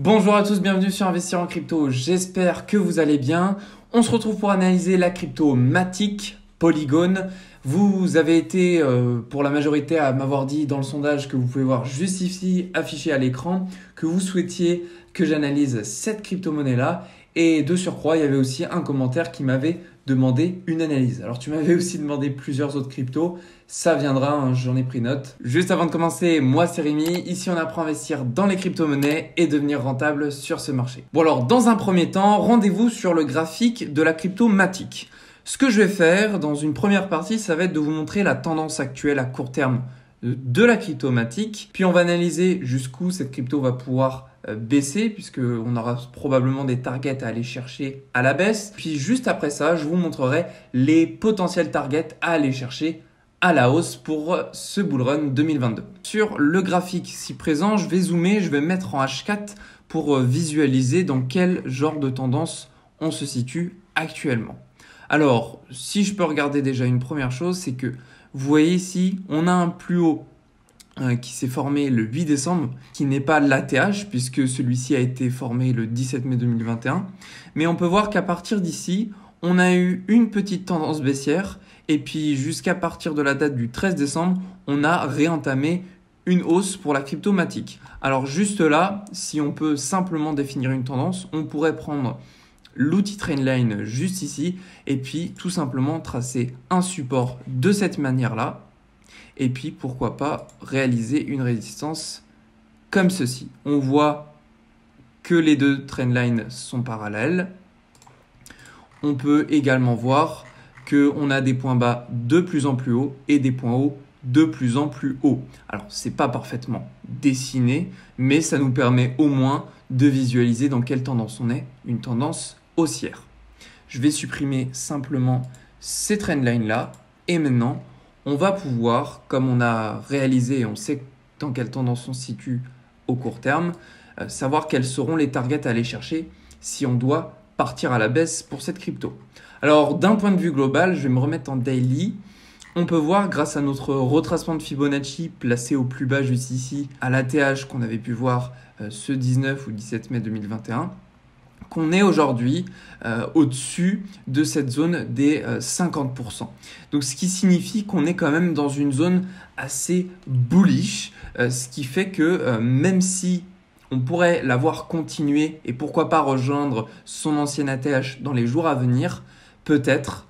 Bonjour à tous, bienvenue sur Investir en crypto, j'espère que vous allez bien. On se retrouve pour analyser la crypto Matic, Polygon. Vous avez été pour la majorité à m'avoir dit dans le sondage que vous pouvez voir juste ici affiché à l'écran que vous souhaitiez que j'analyse cette crypto-monnaie-là. Et de surcroît, il y avait aussi un commentaire qui m'avait demandé une analyse. Alors tu m'avais aussi demandé plusieurs autres cryptos, ça viendra, hein, j'en ai pris note. Juste avant de commencer, moi c'est Rémi, ici on apprend à investir dans les crypto-monnaies et devenir rentable sur ce marché. Bon alors dans un premier temps, rendez-vous sur le graphique de la crypto Matic. Ce que je vais faire dans une première partie, ça va être de vous montrer la tendance actuelle à court terme de la crypto Matic. Puis on va analyser jusqu'où cette crypto va pouvoir baisser puisqu'on aura probablement des targets à aller chercher à la baisse. Puis juste après ça, je vous montrerai les potentiels targets à aller chercher à la hausse pour ce bull run 2022. Sur le graphique ici présent, je vais zoomer, je vais mettre en H4 pour visualiser dans quel genre de tendance on se situe actuellement. Alors, si je peux regarder déjà une première chose, c'est que vous voyez ici, on a un plus haut qui s'est formé le 8 décembre, qui n'est pas l'ATH, puisque celui-ci a été formé le 17 mai 2021. Mais on peut voir qu'à partir d'ici, on a eu une petite tendance baissière, et puis jusqu'à partir de la date du 13 décembre, on a réentamé une hausse pour la crypto Matic. Alors juste là, si on peut simplement définir une tendance, on pourrait prendre l'outil Trendline juste ici et puis tout simplement tracer un support de cette manière-là et puis pourquoi pas réaliser une résistance comme ceci. On voit que les deux Trendlines sont parallèles. On peut également voir qu'on a des points bas de plus en plus hauts et des points hauts de plus en plus hauts. Alors, ce n'est pas parfaitement dessiné, mais ça nous permet au moins de visualiser dans quelle tendance on est, une tendance haussière. Je vais supprimer simplement ces trendlines là et maintenant on va pouvoir, comme on a réalisé et on sait dans quelle tendance on se situe au court terme, savoir quels seront les targets à aller chercher si on doit partir à la baisse pour cette crypto. Alors d'un point de vue global, je vais me remettre en daily. On peut voir grâce à notre retracement de Fibonacci placé au plus bas juste ici à l'ATH qu'on avait pu voir ce 19 ou 17 mai 2021 qu'on est aujourd'hui au-dessus de cette zone des 50%. Donc ce qui signifie qu'on est quand même dans une zone assez bullish, ce qui fait que même si on pourrait l'avoir continué et pourquoi pas rejoindre son ancienne ATH dans les jours à venir, peut-être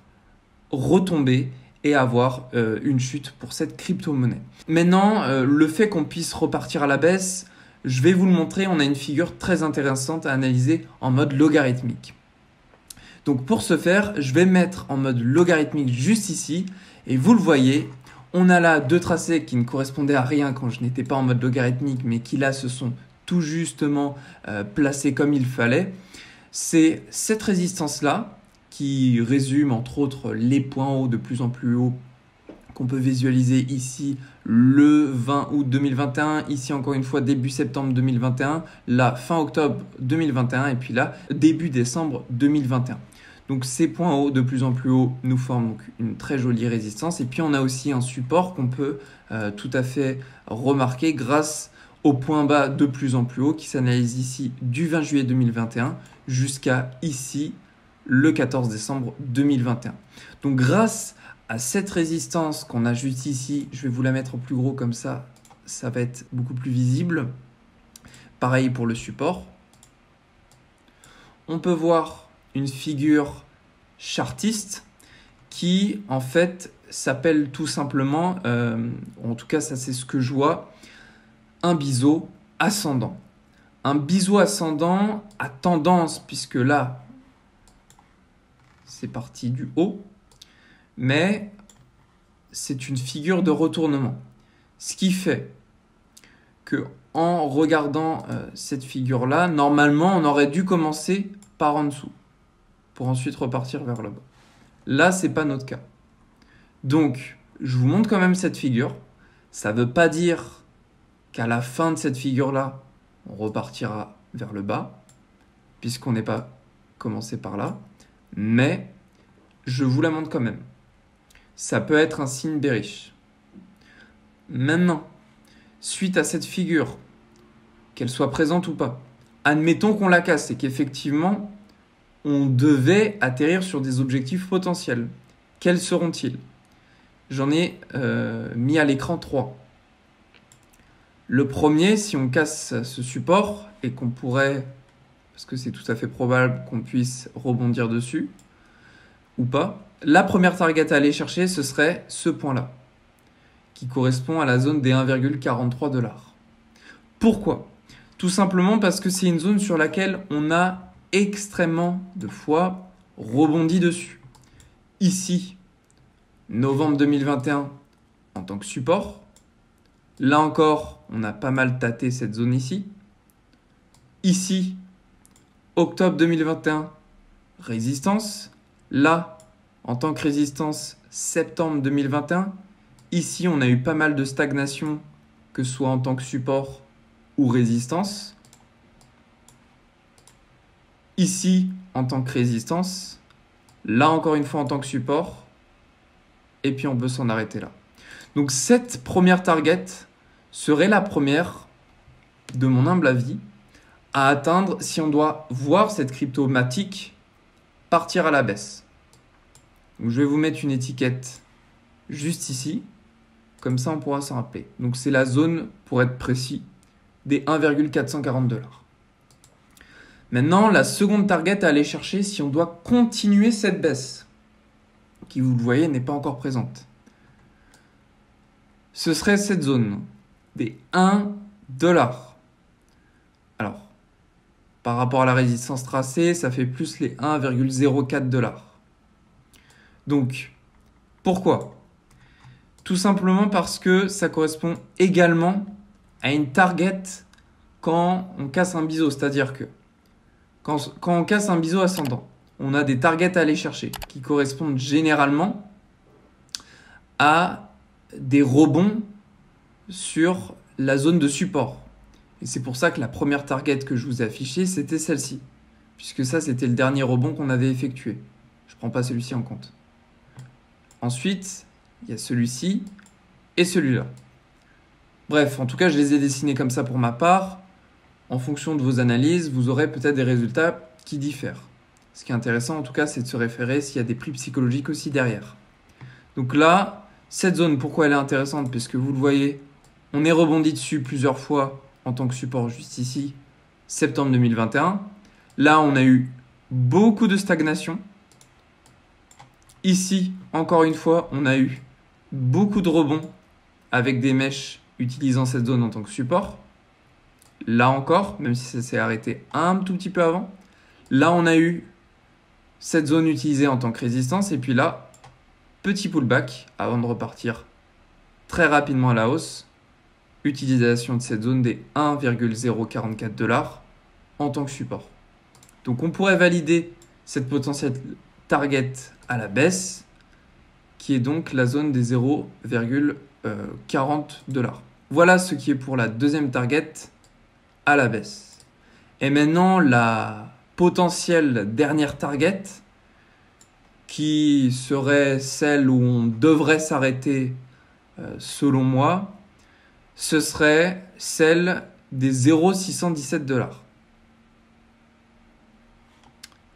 retomber et avoir une chute pour cette crypto-monnaie. Maintenant, le fait qu'on puisse repartir à la baisse, je vais vous le montrer, on a une figure très intéressante à analyser en mode logarithmique. Donc pour ce faire, je vais mettre en mode logarithmique juste ici et vous le voyez, on a là deux tracés qui ne correspondaient à rien quand je n'étais pas en mode logarithmique mais qui là se sont tout justement placés comme il fallait. C'est cette résistance-là qui résume entre autres les points hauts de plus en plus hauts qu'on peut visualiser ici le 20 août 2021, ici encore une fois début septembre 2021, là fin octobre 2021 et puis là début décembre 2021. Donc ces points hauts de plus en plus hauts nous forment donc une très jolie résistance et puis on a aussi un support qu'on peut tout à fait remarquer grâce au point bas de plus en plus haut qui s'analyse ici du 20 juillet 2021 jusqu'à ici le 14 décembre 2021. Donc grâce à cette résistance qu'on a juste ici, je vais vous la mettre en plus gros comme ça, ça va être beaucoup plus visible. Pareil pour le support. On peut voir une figure chartiste qui en fait s'appelle tout simplement, en tout cas ça c'est ce que je vois, un biseau ascendant. Un biseau ascendant à tendance puisque là c'est parti du haut. Mais c'est une figure de retournement. Ce qui fait que en regardant cette figure-là, normalement, on aurait dû commencer par en dessous pour ensuite repartir vers le bas. Là, ce n'est pas notre cas. Donc, je vous montre quand même cette figure. Ça ne veut pas dire qu'à la fin de cette figure-là, on repartira vers le bas, puisqu'on n'est pas commencé par là. Mais je vous la montre quand même. Ça peut être un signe bearish. Maintenant, suite à cette figure, qu'elle soit présente ou pas, Admettons qu'on la casse et qu'effectivement, on devait atterrir sur des objectifs potentiels. Quels seront-ils? J'en ai mis à l'écran 3. Le premier, si on casse ce support et qu'on pourrait, parce que c'est tout à fait probable qu'on puisse rebondir dessus ou pas, la première target à aller chercher, ce serait ce point-là, qui correspond à la zone des 1,43 $. Pourquoi? Tout simplement parce que c'est une zone sur laquelle on a extrêmement de fois rebondi dessus. Ici, novembre 2021 en tant que support. Là encore, on a pas mal tâté cette zone ici. Ici, octobre 2021, résistance. Là, en tant que résistance, septembre 2021. Ici, on a eu pas mal de stagnation, que ce soit en tant que support ou résistance. Ici, en tant que résistance. Là, encore une fois, en tant que support. Et puis, on peut s'en arrêter là. Donc, cette première target serait la première, de mon humble avis, à atteindre si on doit voir cette crypto Matic partir à la baisse. Donc, je vais vous mettre une étiquette juste ici. Comme ça, on pourra s'en rappeler. Donc, c'est la zone, pour être précis, des 1,440 $. Maintenant, la seconde target à aller chercher si on doit continuer cette baisse, qui, vous le voyez, n'est pas encore présente. Ce serait cette zone des 1 $. Alors, par rapport à la résistance tracée, ça fait plus les 1,04 $. Donc, pourquoi? Tout simplement parce que ça correspond également à une target quand on casse un biseau. C'est-à-dire que quand on casse un biseau ascendant, on a des targets à aller chercher qui correspondent généralement à des rebonds sur la zone de support. Et c'est pour ça que la première target que je vous ai affichée, c'était celle-ci. Puisque ça, c'était le dernier rebond qu'on avait effectué. Je ne prends pas celui-ci en compte. Ensuite, il y a celui-ci et celui-là. Bref, en tout cas, je les ai dessinés comme ça pour ma part. En fonction de vos analyses, vous aurez peut-être des résultats qui diffèrent. Ce qui est intéressant, en tout cas, c'est de se référer s'il y a des plis psychologiques aussi derrière. Donc là, cette zone, pourquoi elle est intéressante? Puisque vous le voyez, on est rebondi dessus plusieurs fois en tant que support juste ici, septembre 2021. Là, on a eu beaucoup de stagnation. Ici, encore une fois, on a eu beaucoup de rebonds avec des mèches utilisant cette zone en tant que support. Là encore, même si ça s'est arrêté un tout petit peu avant. Là, on a eu cette zone utilisée en tant que résistance. Et puis là, petit pullback avant de repartir très rapidement à la hausse. Utilisation de cette zone des 1,044 $ en tant que support. Donc, on pourrait valider cette potentielle target à la baisse, qui est donc la zone des 0,40 $. Voilà ce qui est pour la deuxième target à la baisse. Et maintenant, la potentielle dernière target, qui serait celle où on devrait s'arrêter selon moi, ce serait celle des 0,617 $.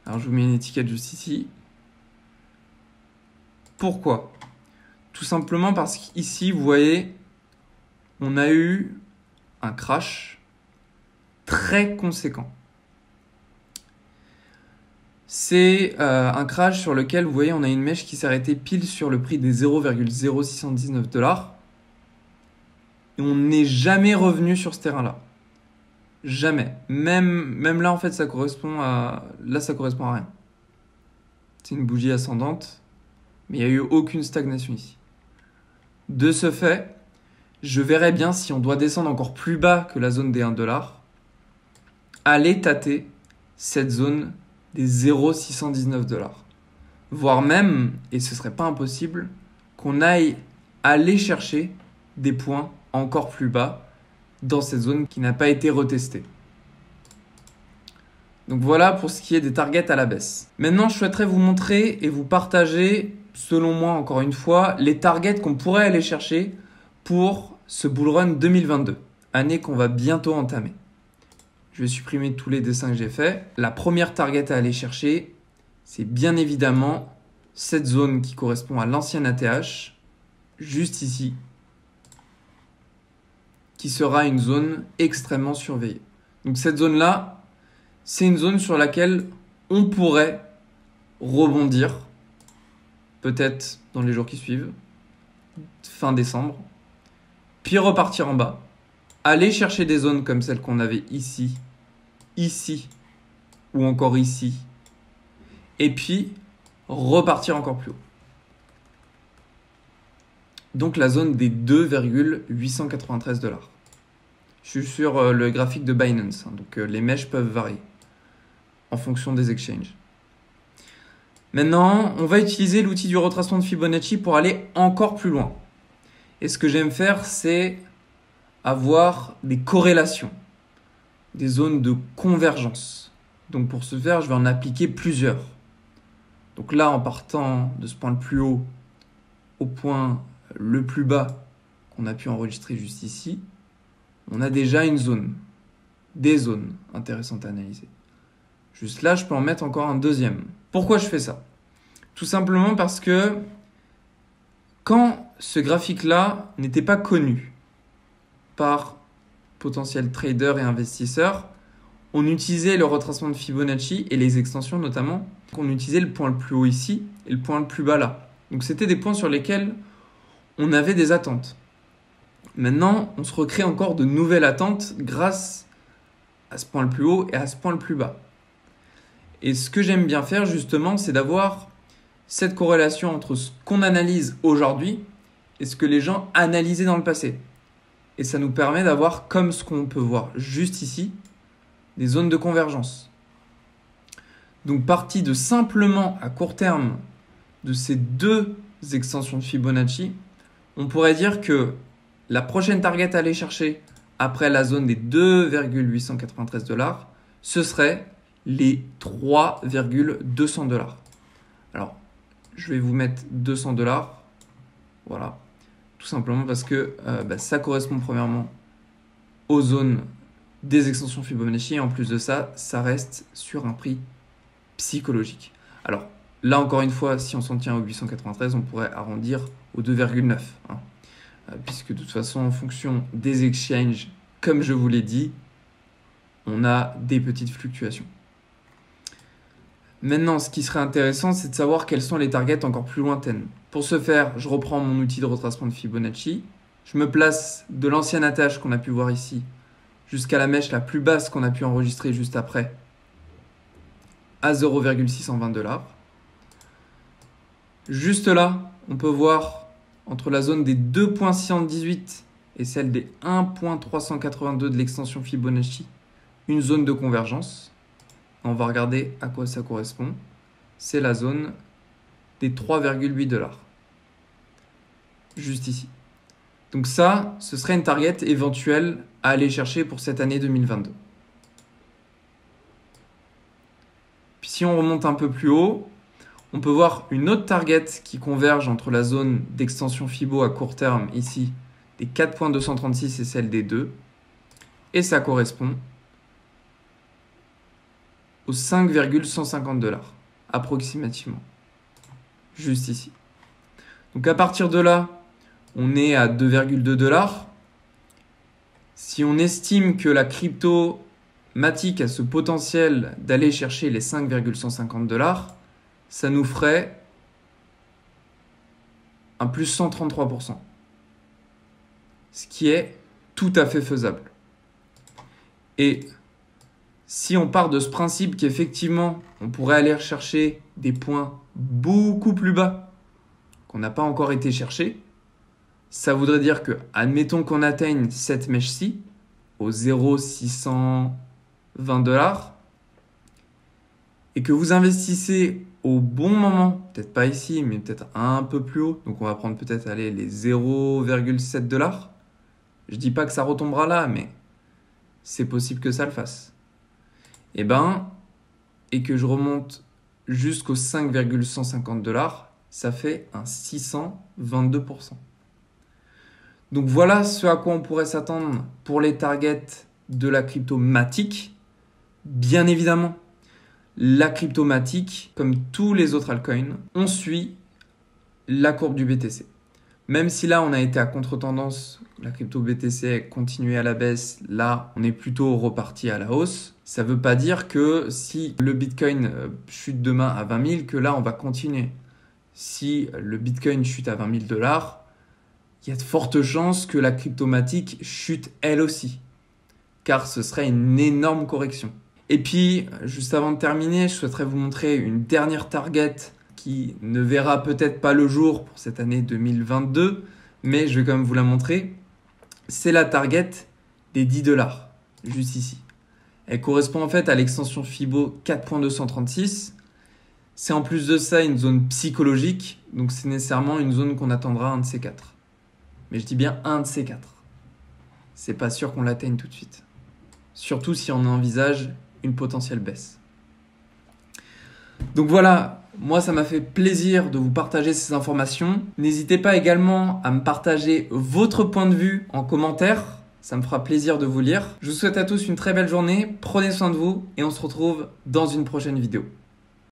Alors, je vous mets une étiquette juste ici. Pourquoi? Tout simplement parce qu'ici, vous voyez, on a eu un crash très conséquent. C'est un crash sur lequel, vous voyez, on a une mèche qui s'est arrêtée pile sur le prix des 0,0619 $. Et on n'est jamais revenu sur ce terrain-là. Jamais. Même là, en fait, ça correspond à rien. C'est une bougie ascendante, mais il n'y a eu aucune stagnation ici. De ce fait, je verrais bien si on doit descendre encore plus bas que la zone des 1 $, aller tâter cette zone des 0,619 $. Voire même, et ce ne serait pas impossible, qu'on aille aller chercher des points encore plus bas dans cette zone qui n'a pas été retestée. Donc voilà pour ce qui est des targets à la baisse. Maintenant, je souhaiterais vous montrer et vous partager, selon moi encore une fois, les targets qu'on pourrait aller chercher pour ce bull run 2022, année qu'on va bientôt entamer. Je vais supprimer tous les dessins que j'ai faits. La première target à aller chercher, c'est bien évidemment cette zone qui correspond à l'ancien ATH, juste ici, qui sera une zone extrêmement surveillée. Donc cette zone-là, c'est une zone sur laquelle on pourrait rebondir, peut-être dans les jours qui suivent, fin décembre, puis repartir en bas, aller chercher des zones comme celle qu'on avait ici, ici, ou encore ici, et puis repartir encore plus haut. Donc la zone des 2,893 $. Je suis sur le graphique de Binance, donc les mèches peuvent varier en fonction des exchanges. Maintenant, on va utiliser l'outil du retracement de Fibonacci pour aller encore plus loin. Et ce que j'aime faire, c'est avoir des corrélations, des zones de convergence. Donc pour ce faire, je vais en appliquer plusieurs. Donc là, en partant de ce point le plus haut au point le plus bas qu'on a pu enregistrer juste ici, on a déjà une zone, des zones intéressantes à analyser. Juste là, je peux en mettre encore un deuxième. Pourquoi je fais ça? Tout simplement parce que quand ce graphique-là n'était pas connu par potentiels traders et investisseurs, on utilisait le retracement de Fibonacci et les extensions notamment. On utilisait le point le plus haut ici et le point le plus bas là. Donc c'était des points sur lesquels on avait des attentes. Maintenant, on se recrée encore de nouvelles attentes grâce à ce point le plus haut et à ce point le plus bas. Et ce que j'aime bien faire justement, c'est d'avoir cette corrélation entre ce qu'on analyse aujourd'hui et ce que les gens analysaient dans le passé. Et ça nous permet d'avoir, comme ce qu'on peut voir juste ici, des zones de convergence. Donc parti de simplement à court terme de ces deux extensions de Fibonacci, on pourrait dire que la prochaine target à aller chercher après la zone des 2,893 $, ce serait les 3,200 $. Alors, je vais vous mettre 200 $. Voilà. Tout simplement parce que ça correspond premièrement aux zones des extensions Fibonacci. Et en plus de ça, ça reste sur un prix psychologique. Alors, là encore une fois, si on s'en tient au 893, on pourrait arrondir au 2,9. Puisque de toute façon, en fonction des exchanges, comme je vous l'ai dit, on a des petites fluctuations. Maintenant, ce qui serait intéressant, c'est de savoir quelles sont les targets encore plus lointaines. Pour ce faire, je reprends mon outil de retracement de Fibonacci. Je me place de l'ancienne ATH qu'on a pu voir ici jusqu'à la mèche la plus basse qu'on a pu enregistrer juste après à 0,620 $. Juste là, on peut voir entre la zone des 2,618 et celle des 1,382 de l'extension Fibonacci, une zone de convergence. On va regarder à quoi ça correspond. C'est la zone des 3,8 $. Juste ici. Donc ça, ce serait une target éventuelle à aller chercher pour cette année 2022. Puis si on remonte un peu plus haut, on peut voir une autre target qui converge entre la zone d'extension Fibo à court terme ici, des 4,236 et celle des 2. Et ça correspond aux 5,150 $, approximativement. Juste ici. Donc à partir de là, on est à 2,2 $. Si on estime que la crypto Matic a ce potentiel d'aller chercher les 5,150 $, ça nous ferait un plus 133%. Ce qui est tout à fait faisable. Et si on part de ce principe qu'effectivement, on pourrait aller rechercher des points beaucoup plus bas qu'on n'a pas encore été chercher, ça voudrait dire que, admettons qu'on atteigne cette mèche-ci, au 0,620 $, et que vous investissez au bon moment, peut-être pas ici, mais peut-être un peu plus haut, donc on va prendre peut-être les 0,7 $. Je dis pas que ça retombera là, mais c'est possible que ça le fasse. Et que je remonte jusqu'aux 5,150 $, ça fait un 622%. Donc voilà ce à quoi on pourrait s'attendre pour les targets de la crypto Matic. Bien évidemment, la cryptomatique, comme tous les autres altcoins, on suit la courbe du BTC. Même si là, on a été à contre-tendance, la crypto BTC a continué à la baisse, là, on est plutôt reparti à la hausse. Ça ne veut pas dire que si le Bitcoin chute demain à 20 000, que là, on va continuer. Si le Bitcoin chute à 20 000 $, il y a de fortes chances que la cryptomatique chute elle aussi, car ce serait une énorme correction. Et puis, juste avant de terminer, je souhaiterais vous montrer une dernière target qui ne verra peut-être pas le jour pour cette année 2022, mais je vais quand même vous la montrer. C'est la target des 10 $, juste ici. Elle correspond en fait à l'extension Fibo 4.236. C'est en plus de ça une zone psychologique, donc c'est nécessairement une zone qu'on attendra un de ces quatre. Mais je dis bien un de ces quatre. C'est pas sûr qu'on l'atteigne tout de suite. Surtout si on envisage une potentielle baisse. Donc voilà, moi ça m'a fait plaisir de vous partager ces informations. N'hésitez pas également à me partager votre point de vue en commentaire. Ça me fera plaisir de vous lire. Je vous souhaite à tous une très belle journée. Prenez soin de vous et on se retrouve dans une prochaine vidéo.